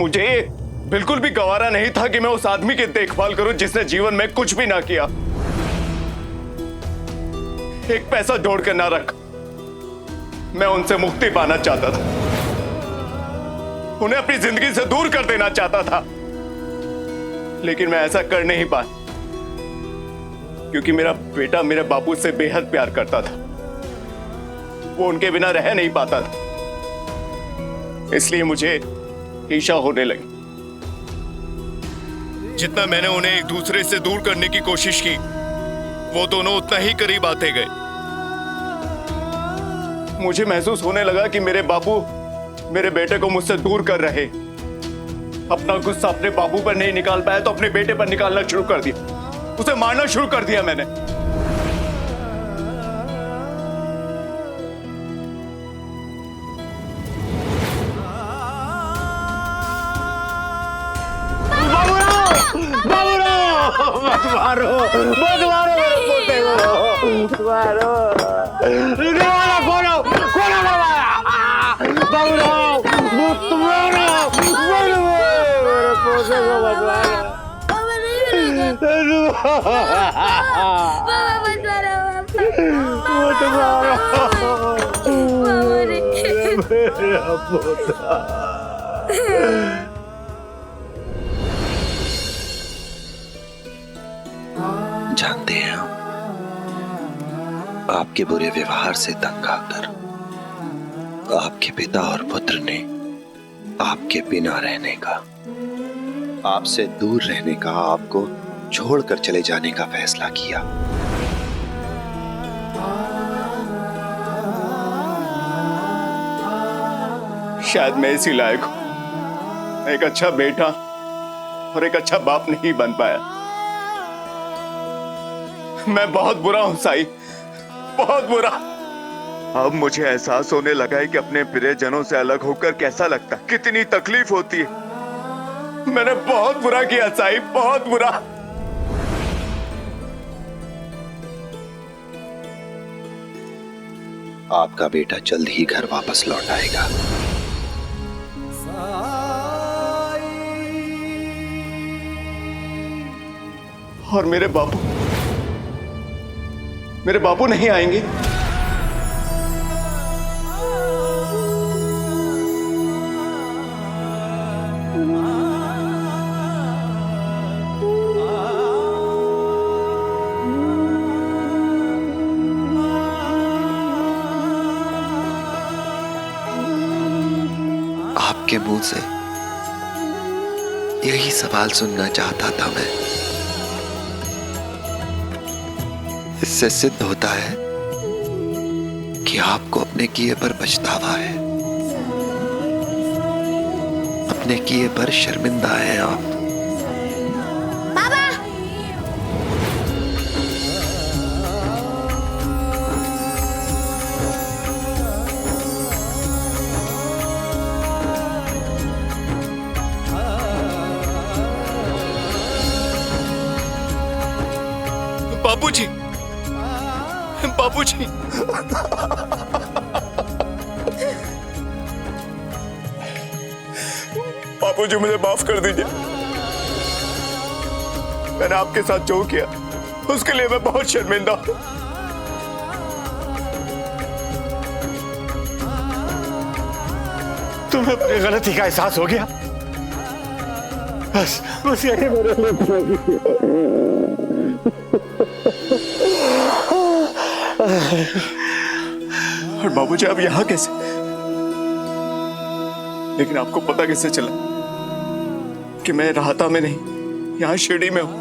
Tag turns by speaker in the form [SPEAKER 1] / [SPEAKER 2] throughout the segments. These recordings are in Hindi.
[SPEAKER 1] मुझे बिल्कुल भी गवारा नहीं था कि मैं उस आदमी की देखभाल करूं जिसने जीवन में कुछ भी ना किया, एक पैसा जोड़ कर ना रखा। मैं उनसे मुक्ति पाना चाहता था, उन्हें अपनी जिंदगी से दूर कर देना चाहता था, लेकिन मैं ऐसा कर नहीं पाया क्योंकि मेरा बेटा मेरे बापू से बेहद प्यार करता था। वो उनके बिना रह नहीं पाता था, इसलिए मुझे ईर्ष्या होने लगी। जितना मैंने उन्हें एक दूसरे से दूर करने की कोशिश की, वो दोनों उतना ही करीब आते गए। मुझे महसूस होने लगा कि मेरे बापू मेरे बेटे को मुझसे दूर कर रहे। अपना गुस्सा अपने बापू पर नहीं निकाल पाया तो अपने बेटे पर निकालना शुरू कर दिया, उसे मारना शुरू कर दिया मैंने।
[SPEAKER 2] मत मारो मेरे पोते को, मारो कोना मारा बाबूराव, मत मारो मेरे पोते को, मत मारो मेरा पोता।
[SPEAKER 3] जानते हैं हम, आपके बुरे व्यवहार से तंग आकर आपके पिता और पुत्र ने आपके बिना रहने का, आपसे दूर रहने का, आपको छोड़कर चले जाने का फैसला किया।
[SPEAKER 1] शायद मैं इसी लायक हूं, एक अच्छा बेटा और एक अच्छा बाप नहीं बन पाया। मैं बहुत बुरा हूं साई, बहुत बुरा। अब मुझे एहसास होने लगा है कि अपने प्रियजनों से अलग होकर कैसा लगता है, कितनी तकलीफ होती है। मैंने बहुत बुरा किया साई, बहुत बुरा।
[SPEAKER 3] आपका बेटा जल्द ही घर वापस लौट आएगा।
[SPEAKER 1] और मेरे बापू नहीं आएंगे?
[SPEAKER 3] आपके मुंह से यही सवाल सुनना चाहता था मैं। इससे सिद्ध होता है कि आपको अपने किए पर पछतावा है, अपने किए पर शर्मिंदा है आप।
[SPEAKER 1] बाबूजी, बाबूजी, बाबूजी मुझे माफ कर दीजिए। मैंने आपके साथ जो किया उसके लिए मैं बहुत शर्मिंदा हूं।
[SPEAKER 2] तुम्हें अपनी गलती का एहसास हो गया? बस यही मेरे लिए।
[SPEAKER 1] और बाबूजी आप यहां कैसे? लेकिन आपको पता कैसे चला कि मैं राहता में नहीं, यहां शिरडी में हूं?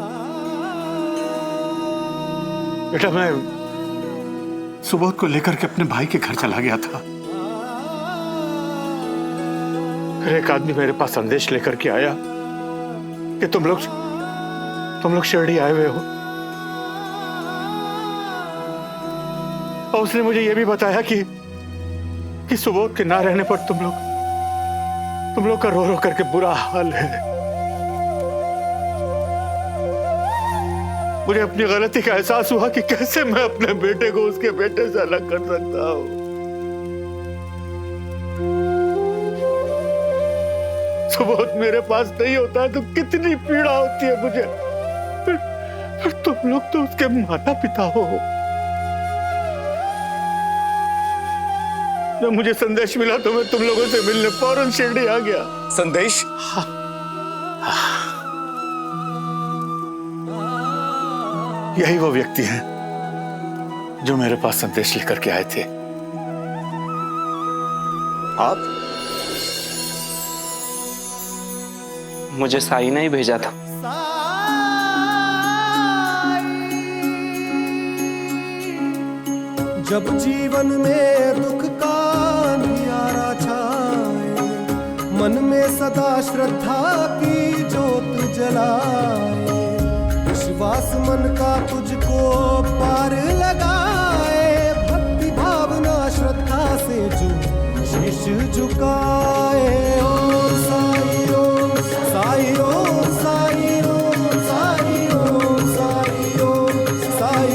[SPEAKER 2] बेटा मैं सुबोध को लेकर के अपने भाई के घर चला गया था। फिर एक आदमी मेरे पास संदेश लेकर के आया कि तुम लोग शिरडी आए हुए हो। और उसने मुझे यह भी बताया कि सुबोध के ना रहने पर तुम लोग का रो रो करके बुरा हाल है। मुझे अपनी गलती का एहसास हुआ कि कैसे मैं अपने बेटे को उसके बेटे से अलग कर सकता हूं। सुबोध मेरे पास नहीं होता तो कितनी पीड़ा होती है मुझे। पर तुम लोग तो उसके माता पिता हो। जब मुझे संदेश मिला तो मैं तुम लोगों से मिलने फौरन शिरडी आ गया।
[SPEAKER 1] संदेश?
[SPEAKER 2] यही वो व्यक्ति हैं जो मेरे पास संदेश लेकर के आए थे।
[SPEAKER 1] आप?
[SPEAKER 4] मुझे साई ने ही भेजा था।
[SPEAKER 5] जब जीवन में दुख का अंधियारा छाए, मन में सदा श्रद्धा की जोत जलाए, विश्वास मन का तुझको पार लगाए, भक्ति भावना श्रद्धा से जो शीश झुकाए। ओम साई ओम साई ओम साई ओम साई ओम साई ओम साई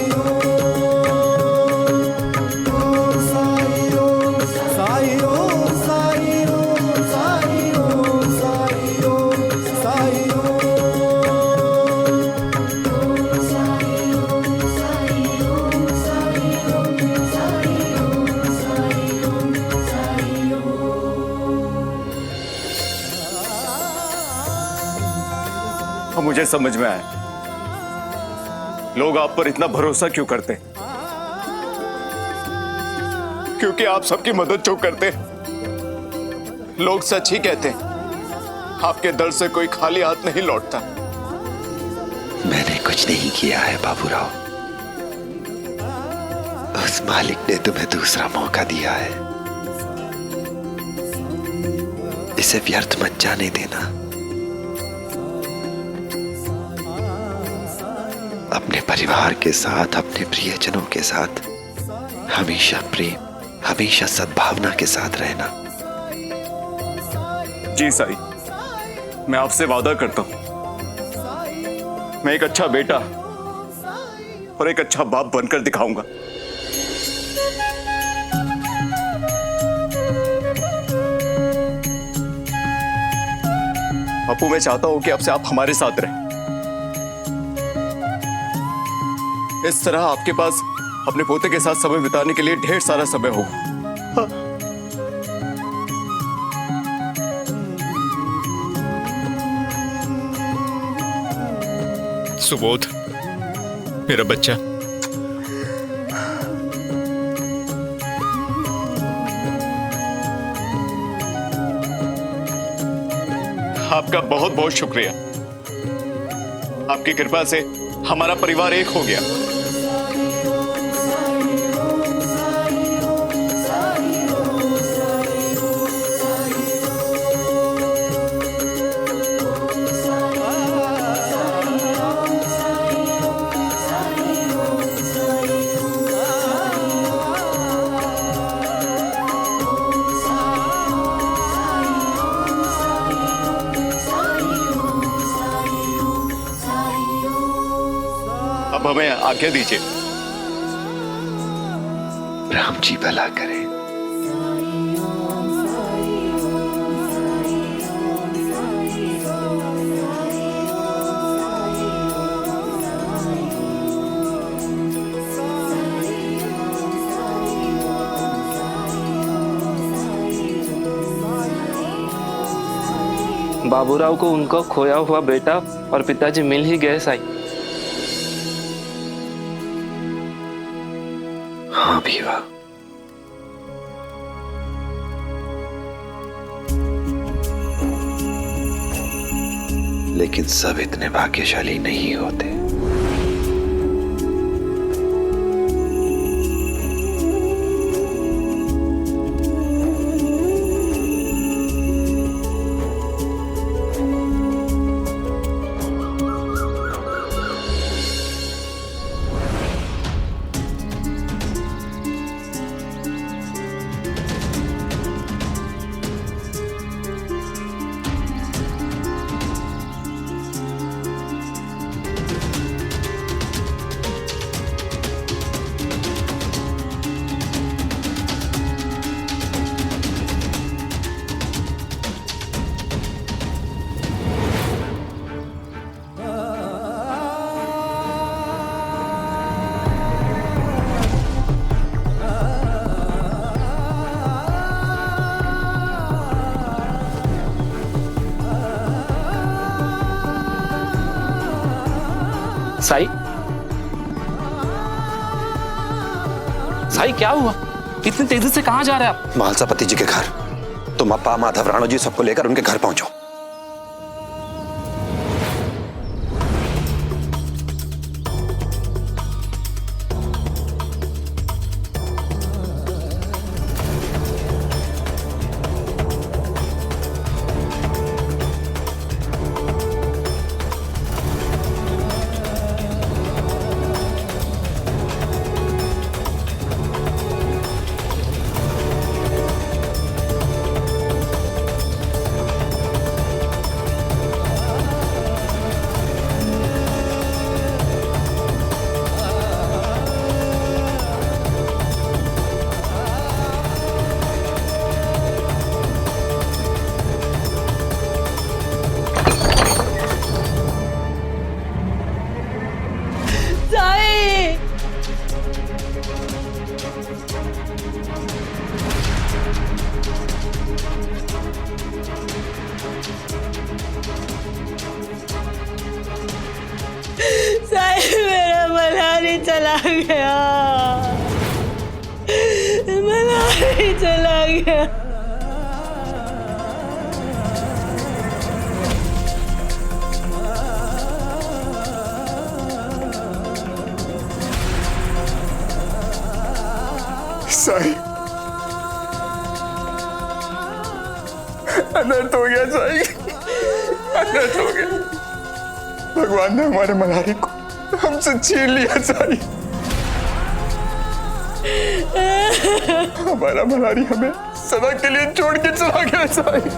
[SPEAKER 1] मुझे समझ में आया लोग आप पर इतना भरोसा क्यों करते, क्योंकि आप सबकी मदद जो करते। लोग सच ही कहते हैं, आपके दर से कोई खाली हाथ नहीं लौटता।
[SPEAKER 3] मैंने कुछ नहीं किया है बाबूराव, उस मालिक ने तुम्हें दूसरा मौका दिया है, इसे व्यर्थ मत जाने देना। अपने परिवार के साथ, अपने प्रियजनों के साथ हमेशा प्रेम, हमेशा सद्भावना के साथ रहना।
[SPEAKER 1] जी साई, मैं आपसे वादा करता हूं, मैं एक अच्छा बेटा और एक अच्छा बाप बनकर दिखाऊंगा। पप्पू, मैं चाहता हूं कि आपसे आप हमारे साथ रहें। इस तरह आपके पास अपने पोते के साथ समय बिताने के लिए ढेर सारा समय होगा।
[SPEAKER 2] सुबोध, मेरा बच्चा,
[SPEAKER 1] आपका बहुत बहुत शुक्रिया। आपकी कृपा से हमारा परिवार एक हो गया। अब हमें आज्ञा दीजिए।
[SPEAKER 3] राम जी भला करें।
[SPEAKER 4] बाबूराव को उनका खोया हुआ बेटा और पिताजी मिल ही गए साई।
[SPEAKER 3] हाँ भीवा, लेकिन सब इतने भाग्यशाली नहीं होते।
[SPEAKER 4] साई, साई क्या हुआ? इतनी तेजी से कहां जा रहे हैं आप?
[SPEAKER 3] महालसापति जी के घर। तुम अप्पा, माधव, राणो जी सबको लेकर उनके घर पहुंचो।
[SPEAKER 6] मेरा मल्हारी चला गया, मल्हारी चला गया।
[SPEAKER 2] साई, अनर्थ हो गया साई, अनर्थ हो गया। भगवान ने हमारे मल्हारी को हमसे छीन लिया साई। हमारा मल्हारी हमें सदा के लिए छोड़ के चला गया साई।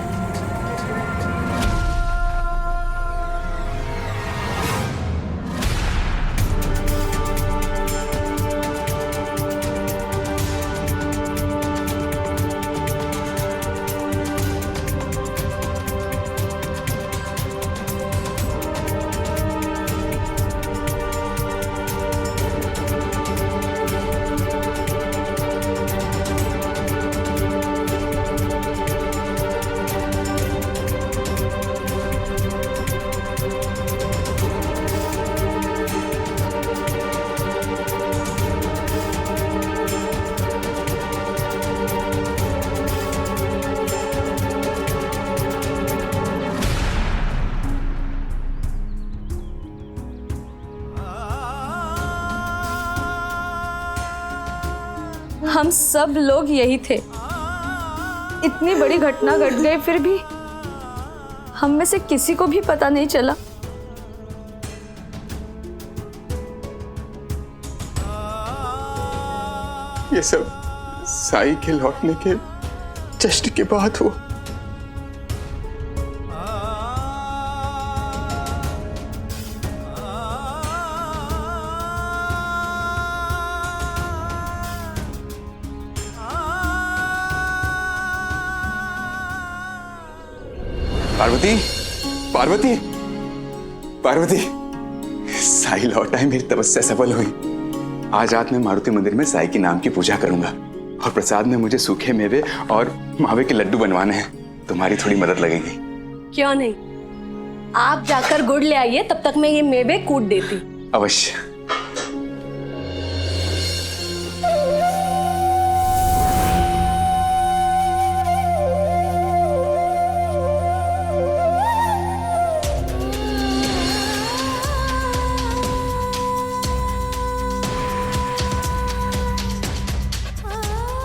[SPEAKER 6] हम सब लोग यही थे। इतनी बड़ी घटना घट गई फिर भी हम में से किसी को भी पता नहीं चला।
[SPEAKER 2] ये सब साई के लौटने के जश्न के बाद हुआ। पार्वती, पार्वती, पार्वती, साई लौटा है, मेरी तपस्या सफल हुई। आज रात मैं मारुति मंदिर में साई के नाम की पूजा करूंगा और प्रसाद में मुझे सूखे मेवे और मावे के लड्डू बनवाने हैं। तुम्हारी थोड़ी मदद लगेगी।
[SPEAKER 6] क्यों नहीं, आप जाकर गुड़ ले आइए, तब तक मैं ये मेवे कूट देती।
[SPEAKER 2] अवश्य।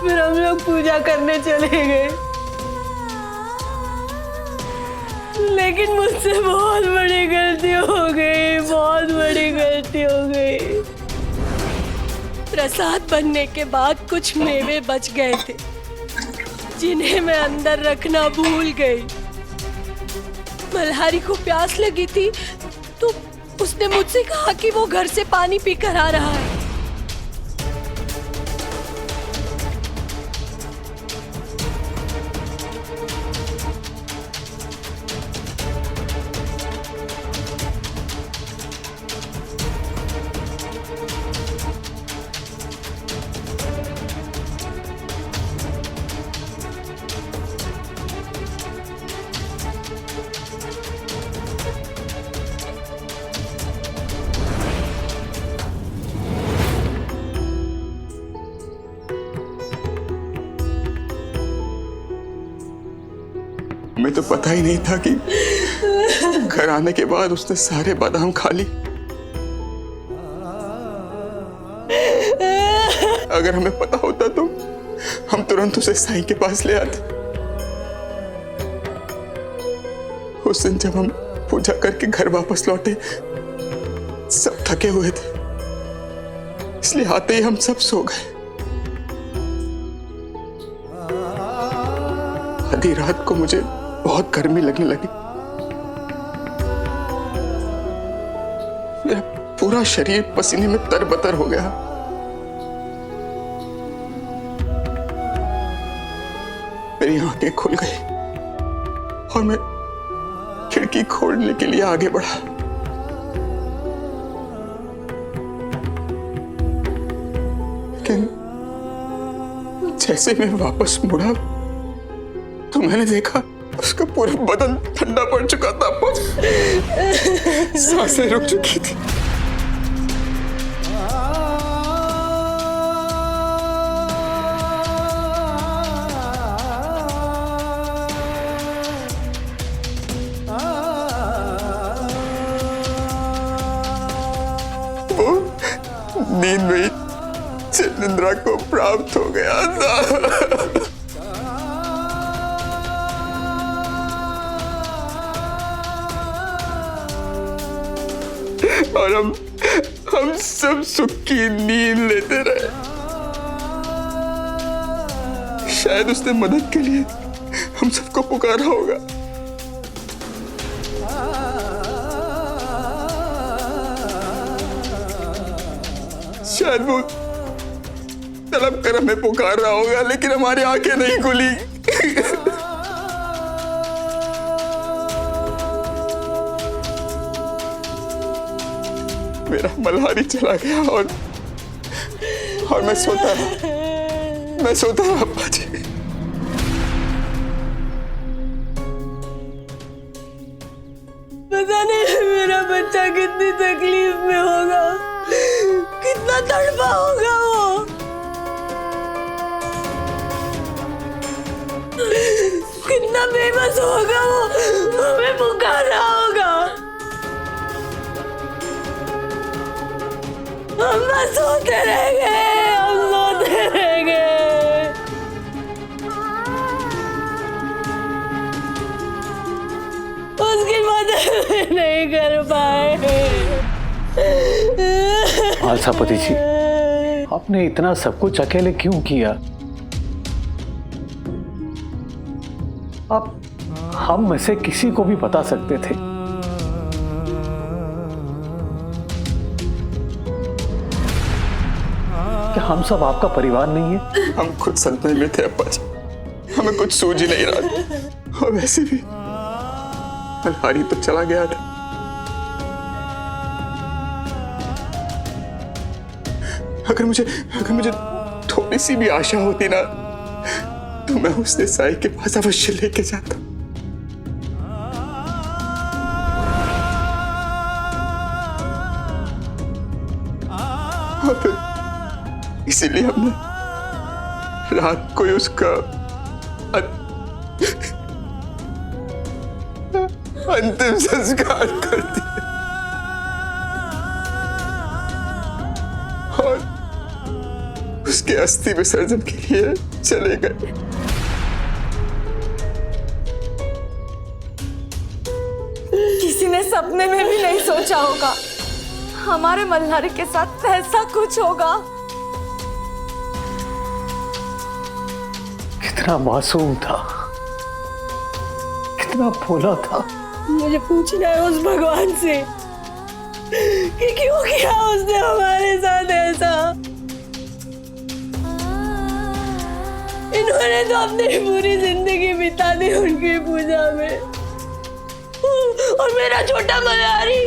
[SPEAKER 6] फिर हम लोग पूजा करने चले गए, लेकिन मुझसे बहुत बड़ी गलती हो गई, बहुत बड़ी गलती हो गई। प्रसाद बनने के बाद कुछ मेवे बच गए थे, जिन्हें मैं अंदर रखना भूल गई। मल्हारी को प्यास लगी थी तो उसने मुझसे कहा कि वो घर से पानी पीकर आ रहा है।
[SPEAKER 2] हमें तो पता ही नहीं था कि घर आने के बाद उसने सारे बादाम खा ली। अगर हमें पता होता तो हम तुरंत उसे साईं के पास ले आते। उस दिन जब हम पूजा करके घर वापस लौटे, सब थके हुए थे, इसलिए आते ही हम सब सो गए। आधी रात को मुझे बहुत गर्मी लगने लगी। मेरा पूरा शरीर पसीने में तरबतर हो गया। मेरी आंखें खुल गई और मैं खिड़की खोलने के लिए आगे बढ़ा। लेकिन जैसे मैं वापस मुड़ा तो मैंने देखा उसका पूरा बदन ठंडा पड़ चुका था, सांसें रुक चुकी थी। वो नींद में ही निद्रा को प्राप्त हो गया था। और हम सब सुख की नींद लेते रहे। शायद उसने मदद के लिए हम सबको पुकारा होगा। शायद वो तलब कर हमें पुकार रहा होगा, लेकिन हमारी आंखें नहीं खुली। मेरा मल्हारी चला गया और मैं सोता रहा अप्पा जी।
[SPEAKER 7] पता नहीं मेरा बच्चा कितनी तकलीफ में होगा, कितना तड़पा होगा वो, कितना बेबस होगा वो, हमें पुकार रहा होगा। हम बस सोते रह गए, हम सोते रह गए। उसकी मदद नहीं कर पाए।
[SPEAKER 8] आलसापति जी, आपने इतना सब कुछ अकेले क्यों किया? आप हम में से किसी को भी बता सकते थे। क्या हम सब आपका परिवार नहीं है?
[SPEAKER 2] हम खुद सदमे में थे अप्पा जी, हमें कुछ सूझ ही नहीं रहा था। और वैसे भी मल्हारी तो चला गया था। अगर मुझे थोड़ी सी भी आशा होती ना, तो मैं उसने साईं के पास अवश्य लेके जाता। और फिर इसीलिए हमने रात को ही उसका अंतिम संस्कार कर दिया और उसके अस्थि विसर्जन के लिए चले गए।
[SPEAKER 6] किसी ने सपने में भी नहीं सोचा होगा हमारे मल्हारी के साथ ऐसा कुछ होगा।
[SPEAKER 8] कितना मासूम था, कितना भोला था।
[SPEAKER 7] मुझे पूछना है उस भगवान से कि क्यों किया उसने हमारे साथ ऐसा। इन्होंने तो अपनी पूरी जिंदगी बिता दी उनकी पूजा में, और मेरा छोटा मल्हारी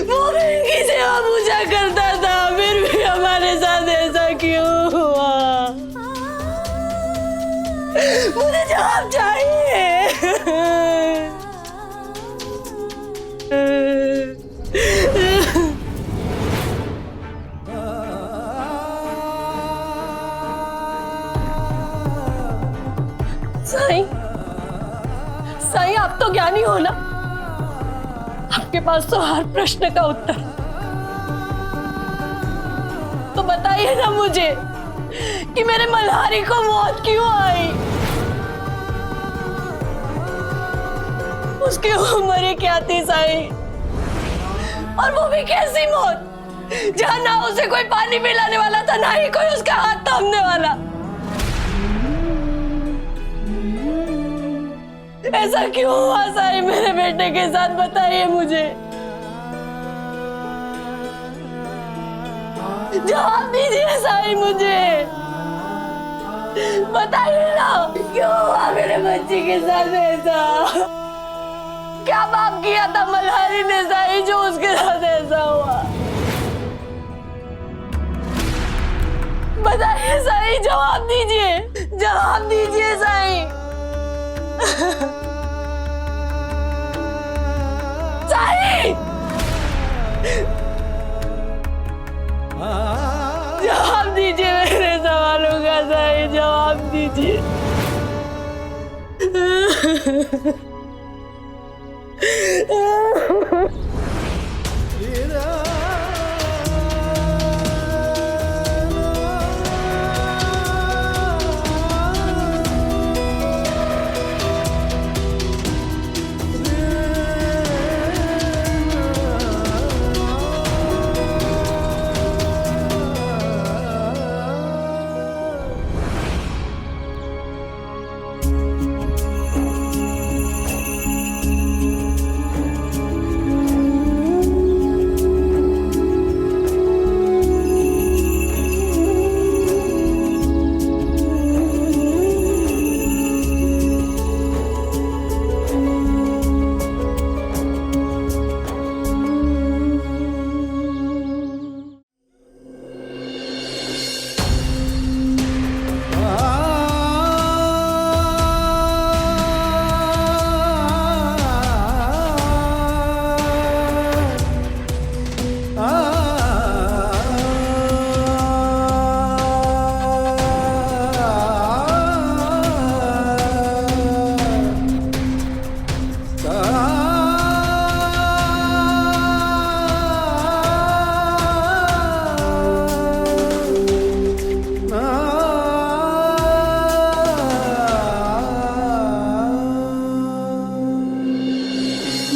[SPEAKER 7] वो भी उनकी सेवा पूजा करता था, फिर भी हमारे साथ ऐसा क्यों हुआ? मुझे जवाब चाहिए। साईं, आप तो ज्ञानी हो ना, आपके पास तो हर प्रश्न का उत्तर। तो बताइए ना मुझे कि मेरे मल्हारी को मौत क्यों आई? उसकी उम्र क्या थी साईं? और वो भी कैसी मौत, जहां ना उसे कोई पानी पिलाने वाला था, ना ही कोई उसका हाथ थामने वाला। ऐसा क्यों हुआ साईं मेरे बेटे के साथ? बताइए मुझे, जवाब दीजिए साईं, मुझे बताइए ना, क्यों हुआ मेरे बच्चे के साथ ऐसा? क्या पाप किया था मल्हारी ने साईं जो उसके साथ ऐसा हुआ? बताइए साईं, जवाब दीजिए, जवाब दीजिए साईं। साईं, जवाब दीजिए मेरे सवालों का साईं, जवाब दीजिए।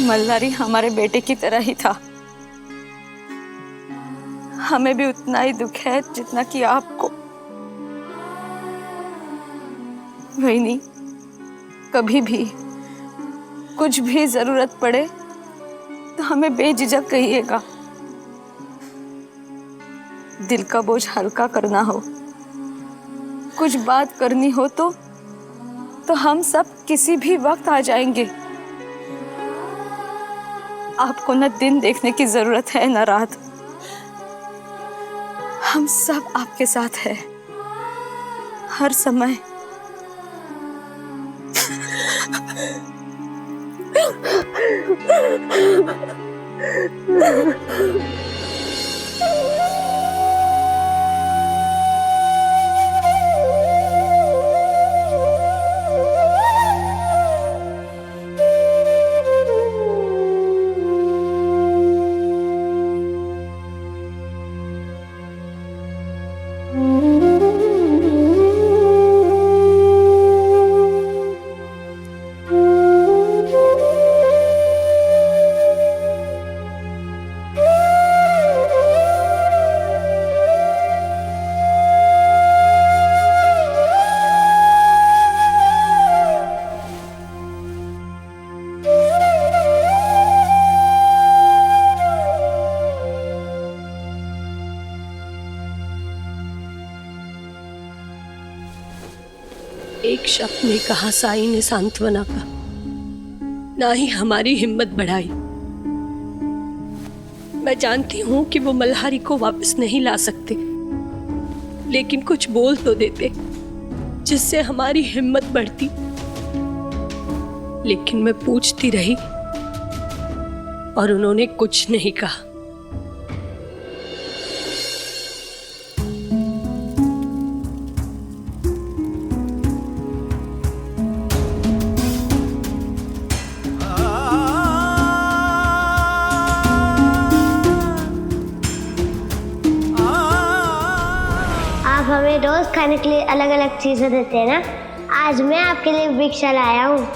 [SPEAKER 6] मल्हारी हमारे बेटे की तरह ही था। हमें भी उतना ही दुख है जितना कि आपको। वही नहीं, कभी भी कुछ भी जरूरत पड़े तो हमें बेझिझक कहिएगा। दिल का बोझ हल्का करना हो, कुछ बात करनी हो तो हम सब किसी भी वक्त आ जाएंगे। आपको न दिन देखने की जरूरत है न रात। हम सब आपके साथ हैं हर समय।
[SPEAKER 7] एक शब्द ने कहा साईं ने सांत्वना का, ना ही हमारी हिम्मत बढ़ाई। मैं जानती हूं कि वो मल्हारी को वापस नहीं ला सकते, लेकिन कुछ बोल तो देते जिससे हमारी हिम्मत बढ़ती। लेकिन मैं पूछती रही और उन्होंने कुछ नहीं कहा।
[SPEAKER 9] खाने के लिए अलग अलग चीजें देते हैं ना, आज मैं आपके लिए भिक्षा लाया हूँ।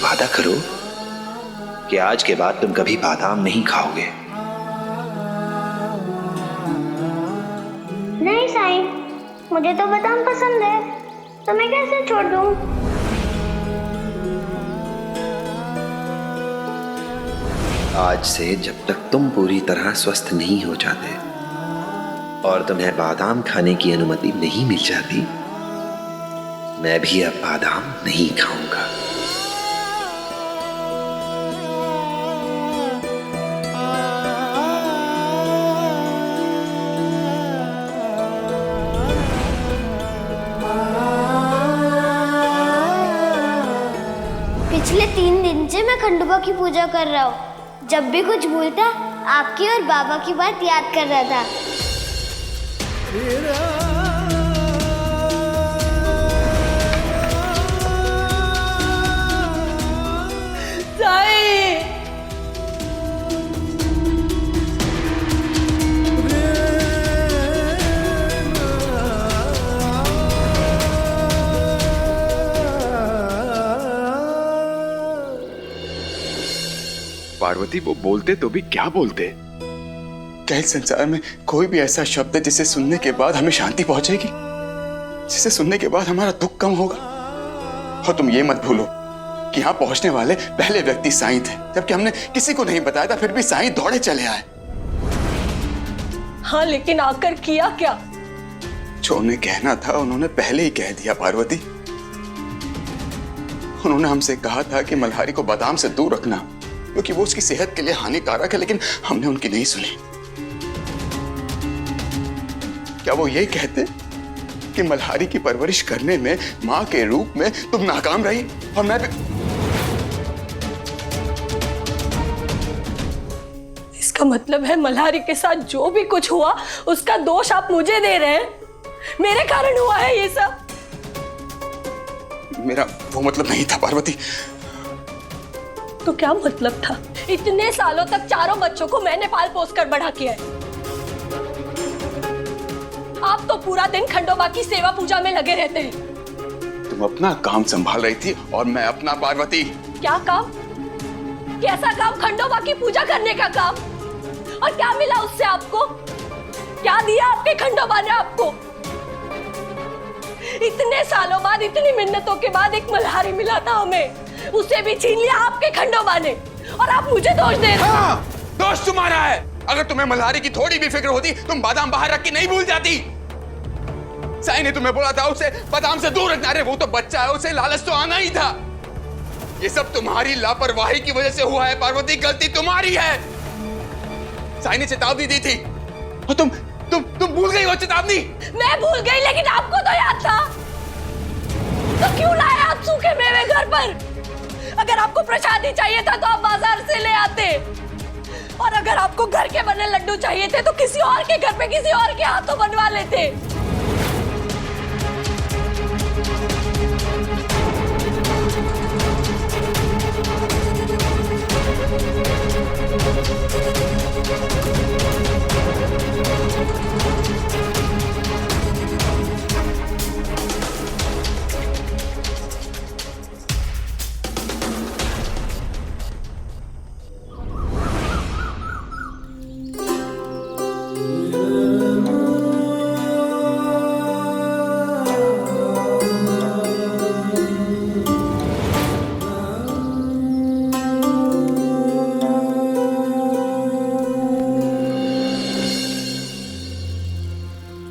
[SPEAKER 3] वादा करो कि आज के बाद तुम कभी बादाम नहीं खाओगे।
[SPEAKER 9] नहीं साईं, मुझे तो बादाम पसंद है, तो मैं कैसे छोड़ दूँ?
[SPEAKER 3] आज से जब तक तुम पूरी तरह स्वस्थ नहीं हो जाते और तुम्हें बादाम खाने की अनुमति नहीं मिल जाती, मैं भी अब बादाम नहीं खाऊंगा।
[SPEAKER 9] पिछले 3 दिन से मैं खंडोबा की पूजा कर रहा हूँ। जब भी कुछ भूलता, आपकी और बाबा की बात याद कर रहा था।
[SPEAKER 7] साईं,
[SPEAKER 2] पार्वती वो बोलते तो भी क्या बोलते? क्या इस संसार में कोई भी ऐसा शब्द है जिसे सुनने के बाद हमें शांति पहुंचेगी, जिसे सुनने के बाद हमारा दुख कम होगा? और तुम ये मत भूलो कि यहाँ पहुंचने वाले पहले व्यक्ति साईं थे, जबकि हमने किसी को नहीं बताया था, फिर भी साईं दौड़े चले आए।
[SPEAKER 7] हाँ लेकिन आकर किया क्या?
[SPEAKER 2] जो उन्हें कहना था उन्होंने पहले ही कह दिया पार्वती। उन्होंने हमसे कहा था कि मल्हारी को बादाम से दूर रखना क्योंकि वो उसकी सेहत के लिए हानिकारक है, लेकिन हमने उनकी नहीं सुनी। क्या वो ये कहते कि मल्हारी की परवरिश करने में मां के रूप में तुम नाकाम रही और मैं भी?
[SPEAKER 7] इसका मतलब है मल्हारी के साथ जो भी कुछ हुआ उसका दोष आप मुझे दे रहे हैं? मेरे कारण हुआ है ये सब?
[SPEAKER 2] मेरा वो मतलब नहीं था पार्वती।
[SPEAKER 7] तो क्या मतलब था? इतने सालों तक चारों बच्चों को मैंने पाल पोस कर बड़ा किया है। आप तो पूरा दिन खंडोबा की सेवा पूजा में लगे रहते हैं।
[SPEAKER 2] तुम अपना काम संभाल रही थी और मैं अपना। पार्वती
[SPEAKER 7] क्या काम? कैसा काम? खंडोबा की पूजा करने का काम? और क्या मिला उससे आपको? क्या दिया आपके खंडोबा ने आपको? इतने सालों बाद, इतनी मिन्नतों के बाद एक मल्हारी मिला था हमें, उसे भी छीन लिया आपके खंडोबा ने, और आप मुझे दोष दे रहे हो।
[SPEAKER 2] हाँ, दोष तुम्हारा है। अगर तुम्हें मल्हारी की थोड़ी भी फिक्र होती, तुम बादाम बाहर रख के नहीं भूल जाती। साईं ने तुम्हें बोला था उसे बादाम से दूर रखना। अरे वो तो बच्चा है, उसे लालच तो आना ही था। ये सब तुम्हारी लापरवाही की वजह से हुआ है पार्वती, गलती तुम्हारी है। साईं ने चेतावनी दी थी और तुम भूल गई वो चेतावनी।
[SPEAKER 7] मैं भूल गई, लेकिन आपको तो याद था। तो क्यों लाए आप सूखे मेवे घर पर? अगर आपको प्रसादी चाहिए था तो आप बाजार से ले आते, और अगर आपको घर के बने लड्डू चाहिए थे तो किसी और के घर पे किसी और के हाथों बनवा लेते।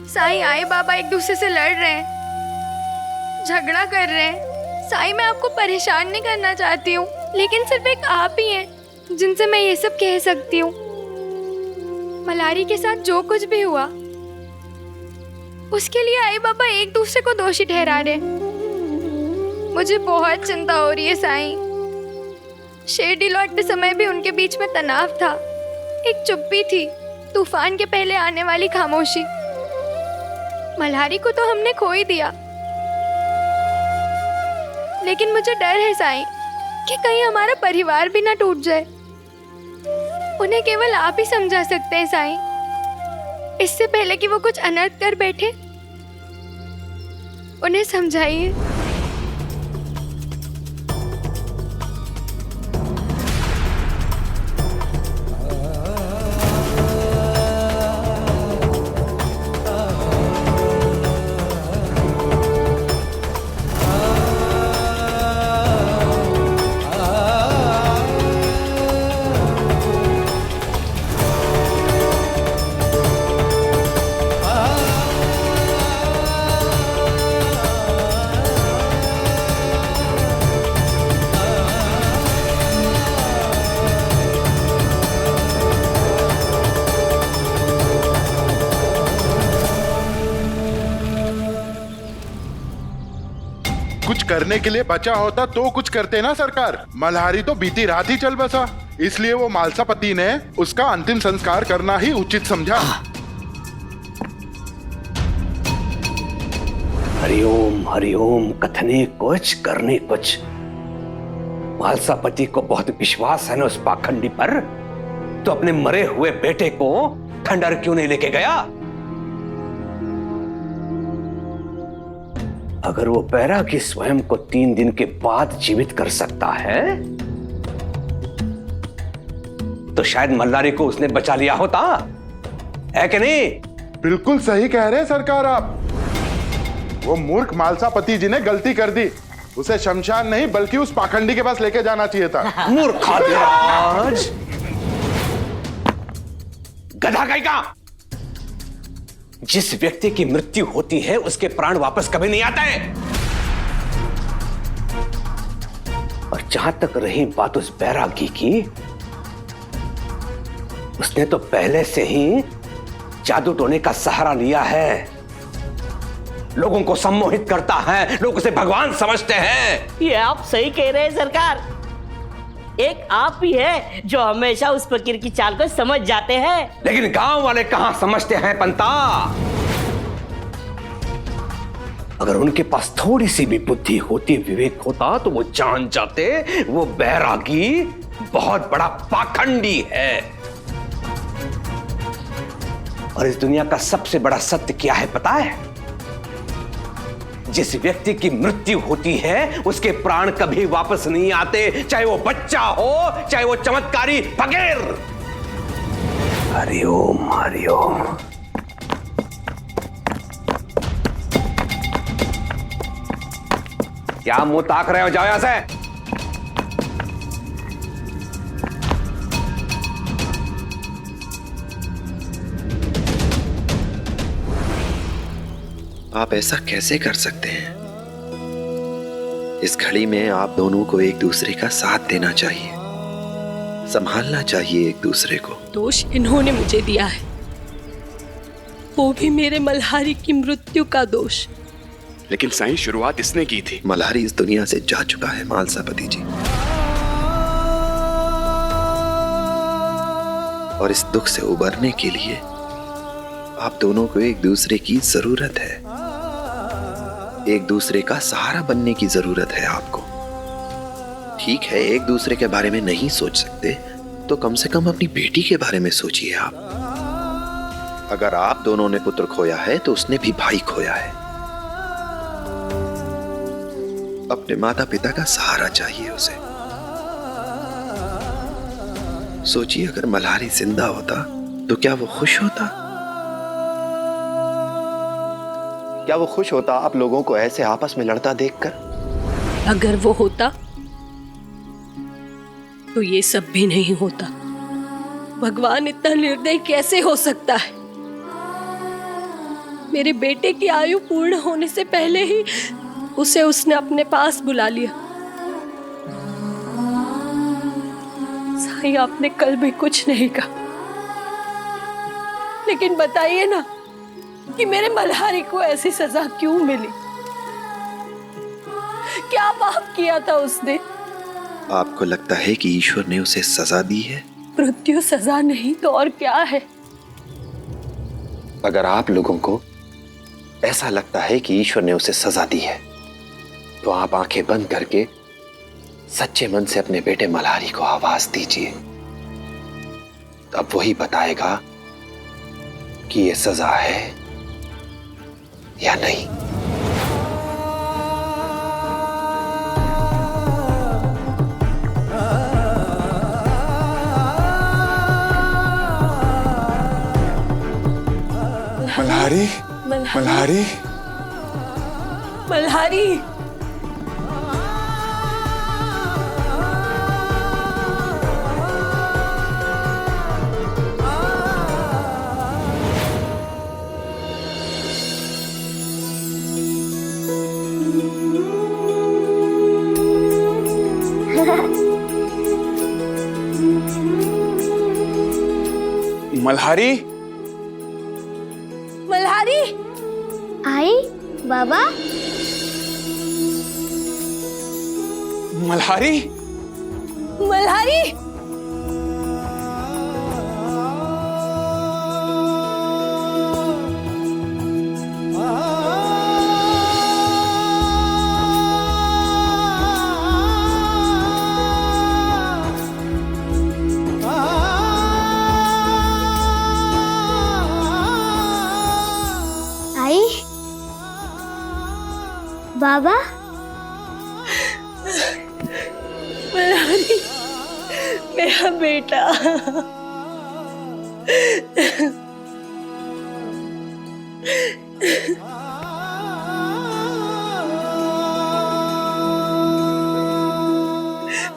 [SPEAKER 6] साईं आए बाबा एक दूसरे से लड़ रहे हैं। झगड़ा कर रहे हैं। साईं, मैं आपको परेशान नहीं करना चाहती हूँ, लेकिन सिर्फ एक आप ही हैं जिनसे मैं ये सब कह सकती हूँ। मल्हारी के साथ जो कुछ भी हुआ उसके लिए आई बाबा एक दूसरे को दोषी ठहरा रहे। मुझे बहुत चिंता हो रही है साईं। शिरडी लौटते समय भी उनके बीच में तनाव था, एक चुप्पी थी, तूफान के पहले आने वाली खामोशी। मल्हारी को तो हमने खो ही दिया, लेकिन मुझे डर है साईं कि कहीं हमारा परिवार भी ना टूट जाए। उन्हें केवल आप ही समझा सकते हैं साईं। इससे पहले कि वो कुछ अनर्थ कर बैठे, उन्हें समझाइए।
[SPEAKER 10] कुछ करने के लिए बचा होता तो कुछ करते ना सरकार। मल्हारी तो बीती रात ही चल बसा, इसलिए वो मालसापति ने उसका अंतिम संस्कार करना ही उचित समझा।
[SPEAKER 8] हरिओम हरिओम, कथने कुछ करने कुछ। मालसापति को बहुत विश्वास है ना उस पाखंडी पर, तो अपने मरे हुए बेटे को खंडहर क्यों नहीं लेके गया? अगर वो बैरागी स्वयं को 3 दिन के बाद जीवित कर सकता है, तो शायद मल्हारी को उसने बचा लिया होता, है कि नहीं?
[SPEAKER 10] बिल्कुल सही कह रहे हैं सरकार आप। वो मूर्ख मालसापति जी ने गलती कर दी। उसे शमशान नहीं बल्कि उस पाखंडी के पास लेके जाना चाहिए था।
[SPEAKER 8] मूर्ख गधा कहीं का। जिस व्यक्ति की मृत्यु होती है उसके प्राण वापस कभी नहीं आते। और जहां तक रही बात उस बैरागी की, उसने तो पहले से ही जादू टोने का सहारा लिया है। लोगों को सम्मोहित करता है, लोग उसे भगवान समझते हैं।
[SPEAKER 7] ये आप सही कह रहे हैं सरकार। एक आप ही है जो हमेशा उस फकीर की चाल को समझ जाते हैं।
[SPEAKER 8] लेकिन गांव वाले कहां समझते हैं पंता। अगर उनके पास थोड़ी सी भी बुद्धि होती, विवेक होता, तो वो जान जाते वो बैरागी बहुत बड़ा पाखंडी है। और इस दुनिया का सबसे बड़ा सत्य क्या है पता है? जिस व्यक्ति की मृत्यु होती है उसके प्राण कभी वापस नहीं आते, चाहे वो बच्चा हो, चाहे वो चमत्कारी फकीर। हरिओम हरिओम। क्या मुंह ताक रहे हो? जाओ यहां से।
[SPEAKER 3] आप ऐसा कैसे कर सकते हैं? इस घड़ी में आप दोनों को एक दूसरे का साथ देना चाहिए, संभालना चाहिए एक दूसरे को।
[SPEAKER 7] दोष इन्होंने मुझे दिया है, वो भी मेरे मल्हारी की मृत्यु का दोष।
[SPEAKER 2] लेकिन साईं, शुरुआत इसने की थी।
[SPEAKER 3] मल्हारी इस दुनिया से जा चुका है मालसापति जी, और इस दुख से उबरने के लिए आप दोनों को एक दूसरे की जरूरत है। एक दूसरे का सहारा बनने की जरूरत है आपको। ठीक है, एक दूसरे के बारे में नहीं सोच सकते तो कम से कम अपनी बेटी के बारे में सोचिए आप। अगर आप दोनों ने पुत्र खोया है तो उसने भी भाई खोया है। अपने माता पिता का सहारा चाहिए उसे। सोचिए, अगर मल्हारी जिंदा होता तो क्या वो खुश होता? क्या वो खुश होता आप लोगों को ऐसे आपस में लड़ता देखकर?
[SPEAKER 7] अगर वो होता तो ये सब भी नहीं होता। भगवान इतना निर्दयी कैसे हो सकता है? मेरे बेटे की आयु पूर्ण होने से पहले ही उसे उसने अपने पास बुला लिया। साईं, आपने कल भी कुछ नहीं कहा, लेकिन बताइए ना कि मेरे मल्हारी को ऐसी सजा क्यों मिली? क्या पाप किया था उसने?
[SPEAKER 3] आपको लगता है कि ईश्वर ने उसे सजा दी है?
[SPEAKER 7] मृत्यु सजा नहीं तो और क्या है?
[SPEAKER 3] अगर आप लोगों को ऐसा लगता है कि ईश्वर ने उसे सजा दी है, तो आप आंखें बंद करके सच्चे मन से अपने बेटे मल्हारी को आवाज दीजिए। अब वही बताएगा कि ये सजा है या नहीं।
[SPEAKER 2] मल्हारी, मल्हारी,
[SPEAKER 7] मल्हारी,
[SPEAKER 2] मल्हारी,
[SPEAKER 7] मल्हारी।
[SPEAKER 9] आई बाबा।
[SPEAKER 2] मल्हारी,
[SPEAKER 7] मल्हारी,
[SPEAKER 9] आई बाबा।
[SPEAKER 7] मल्हारी, मेरा बेटा।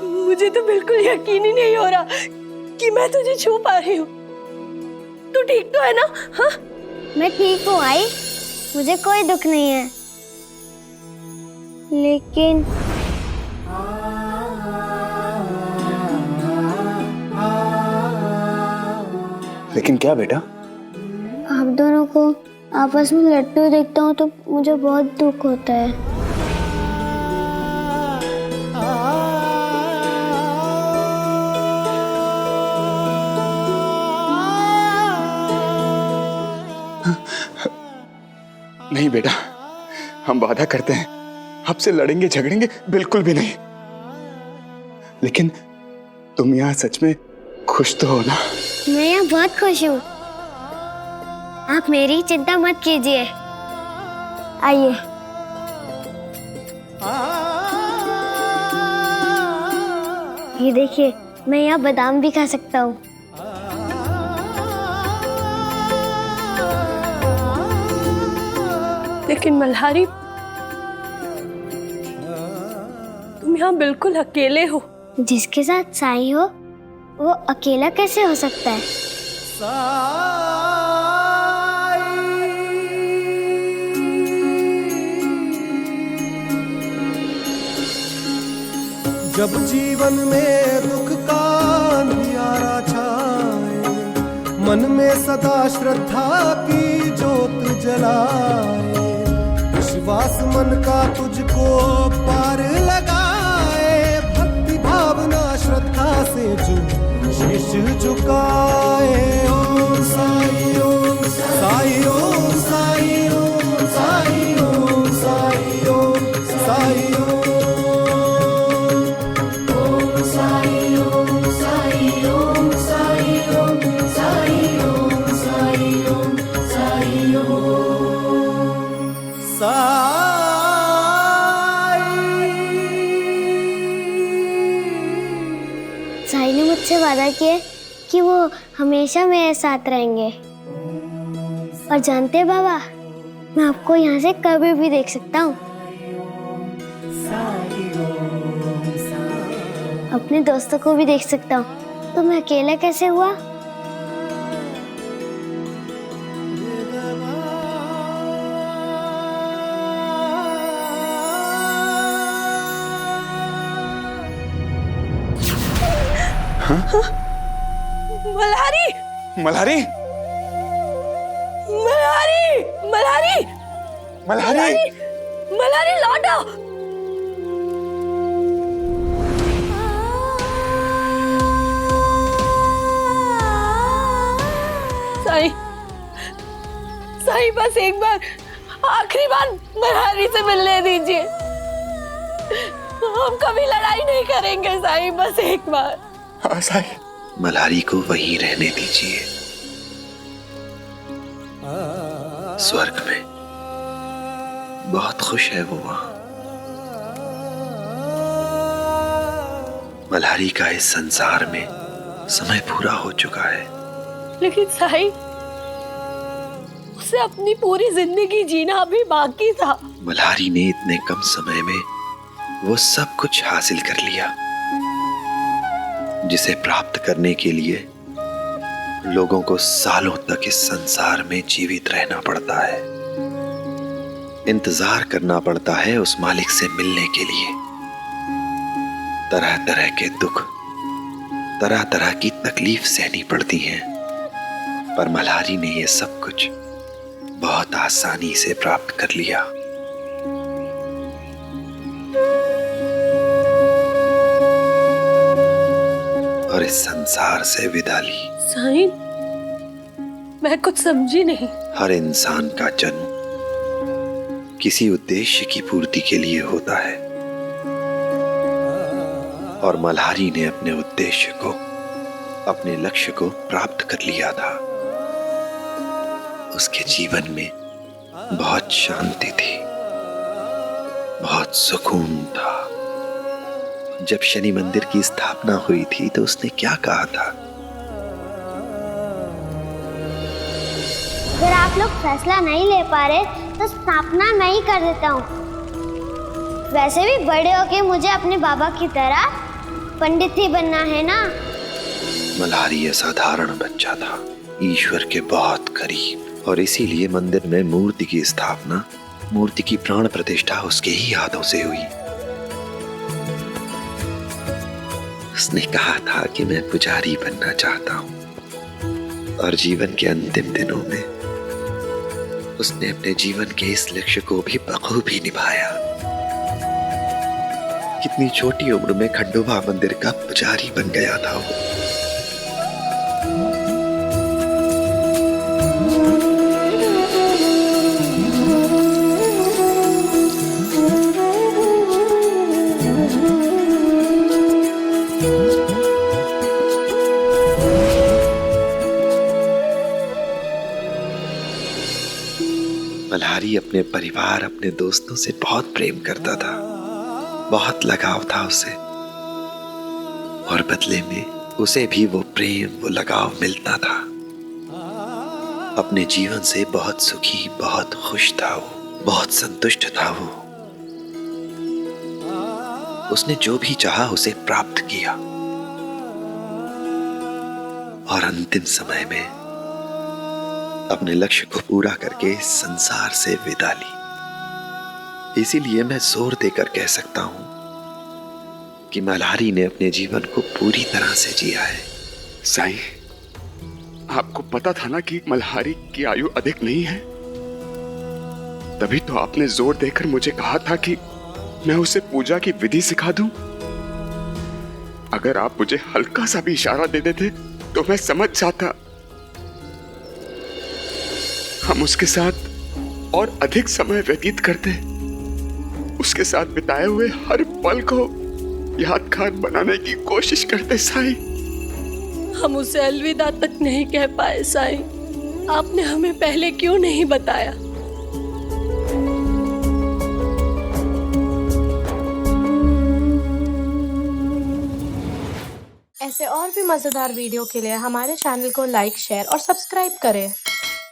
[SPEAKER 7] मुझे तो बिल्कुल यकीन ही नहीं हो रहा कि मैं तुझे छू पा रही हूँ। तू ठीक तो है ना? हाँ,
[SPEAKER 9] मैं ठीक हूँ आई, मुझे कोई दुख नहीं है। लेकिन
[SPEAKER 2] लेकिन क्या बेटा?
[SPEAKER 9] आप दोनों को आपस में लड़ते हुए देखता हूँ तो मुझे बहुत दुख होता है।
[SPEAKER 2] नहीं बेटा, हम वादा करते हैं आपसे लड़ेंगे झगड़ेंगे बिल्कुल भी नहीं। लेकिन तुम यहाँ सच में खुश तो हो ना?
[SPEAKER 9] मैं यहाँ बहुत खुश हूँ। आप मेरी चिंता मत कीजिए। आइए। ये देखिए, मैं यहाँ बादाम भी खा सकता हूँ।
[SPEAKER 7] लेकिन मल्हारी, तुम यहाँ बिल्कुल अकेले हो।
[SPEAKER 9] जिसके साथ साईं हो वो अकेला कैसे हो सकता है?
[SPEAKER 5] जब जीवन में दुख का अंधियारा छाए, मन में सदा श्रद्धा की जोत जलाए, विश्वास मन का तुझको पार लगाए, भक्ति भावना श्रद्धा से जो शीश झुकाए। ओम साई, ओम साई, ओम साई, ओम साई, ओम साई, ओम साई, साईं ने मुझसे वादा किया कि वो हमेशा मेरे साथ रहेंगे। और जानते हैं बाबा, मैं आपको यहाँ से कभी भी देख सकता हूँ। अपने दोस्तों को भी देख सकता हूँ। तो मैं अकेला कैसे हुआ?
[SPEAKER 7] मल्हारी
[SPEAKER 2] मल्हारी
[SPEAKER 7] मल्हारी मल्हारी
[SPEAKER 2] मल्हारी
[SPEAKER 7] मल्हारी लौटो। साईं साईं बस एक बार आखिरी बार मल्हारी से मिलने दीजिए। हम कभी लड़ाई नहीं करेंगे साईं, बस एक बार।
[SPEAKER 2] हाँ साईं।
[SPEAKER 3] मल्हारी को वहीं रहने दीजिए, स्वर्ग में बहुत खुश है वो वहां। मल्हारी का इस संसार में समय पूरा हो चुका है।
[SPEAKER 7] लेकिन साईं, उसे अपनी पूरी जिंदगी जीना अभी बाकी था।
[SPEAKER 3] मल्हारी ने इतने कम समय में वो सब कुछ हासिल कर लिया जिसे प्राप्त करने के लिए लोगों को सालों तक इस संसार में जीवित रहना पड़ता है, इंतजार करना पड़ता है उस मालिक से मिलने के लिए। तरह तरह के दुख, तरह तरह की तकलीफ सहनी पड़ती है, पर मल्हारी ने ये सब कुछ बहुत आसानी से प्राप्त कर लिया। और इस संसार से विदा ली।
[SPEAKER 7] साईं, मैं कुछ समझी नहीं।
[SPEAKER 3] हर इंसान का जन्म किसी उद्देश्य की पूर्ति के लिए होता है, और मल्हारी ने अपने उद्देश्य को, अपने लक्ष्य को प्राप्त कर लिया था। उसके जीवन में बहुत शांति थी, बहुत सुकून था। जब शनि मंदिर की स्थापना हुई थी तो उसने क्या कहा था?
[SPEAKER 5] अगर आप लोग फैसला नहीं ले पा रहे तो स्थापना मैं ही कर देता हूँ। वैसे भी बड़े होके मुझे अपने बाबा की तरह पंडित ही बनना है ना।
[SPEAKER 3] मल्हारी असाधारण बच्चा था, ईश्वर के बहुत करीब, और इसीलिए मंदिर में मूर्ति की स्थापना, मूर्ति की प्राण प्रतिष्ठा उसके ही हाथों से हुई। उसने कहा था कि मैं पुजारी बनना चाहता हूं, और जीवन के अंतिम दिनों में उसने अपने जीवन के इस लक्ष्य को भी बखूबी निभाया। कितनी छोटी उम्र में खंडोबा मंदिर का पुजारी बन गया था वो। मल्हारी अपने परिवार, अपने दोस्तों से बहुत प्रेम करता था, बहुत लगाव था उसे, और बदले में उसे भी वो प्रेम, वो लगाव मिलता था। अपने जीवन से बहुत सुखी, बहुत खुश था वो, बहुत संतुष्ट था वो। उसने जो भी चाहा उसे प्राप्त किया, और अंतिम समय में अपने लक्ष्य को पूरा करके इस संसार से विदा ली। इसीलिए मैं जोर देकर कह सकता हूं कि मल्हारी ने अपने जीवन को पूरी तरह से जिया है।
[SPEAKER 2] साईं, आपको पता था ना कि मल्हारी की आयु अधिक नहीं है, तभी तो आपने जोर देकर मुझे कहा था कि मैं उसे पूजा की विधि सिखा दूं। अगर आप मुझे हल्का सा भी इशारा दे देते तो मैं समझ जाता। हम उसके साथ और अधिक समय व्यतीत करते, उसके साथ बिताए हुए हर पल को यादगार बनाने की कोशिश करते। साईं,
[SPEAKER 7] हम उसे अलविदा तक नहीं कह पाए। साईं, आपने हमें पहले क्यों नहीं बताया?
[SPEAKER 11] ऐसे और भी मजेदार वीडियो के लिए हमारे चैनल को लाइक, शेयर और सब्सक्राइब करें।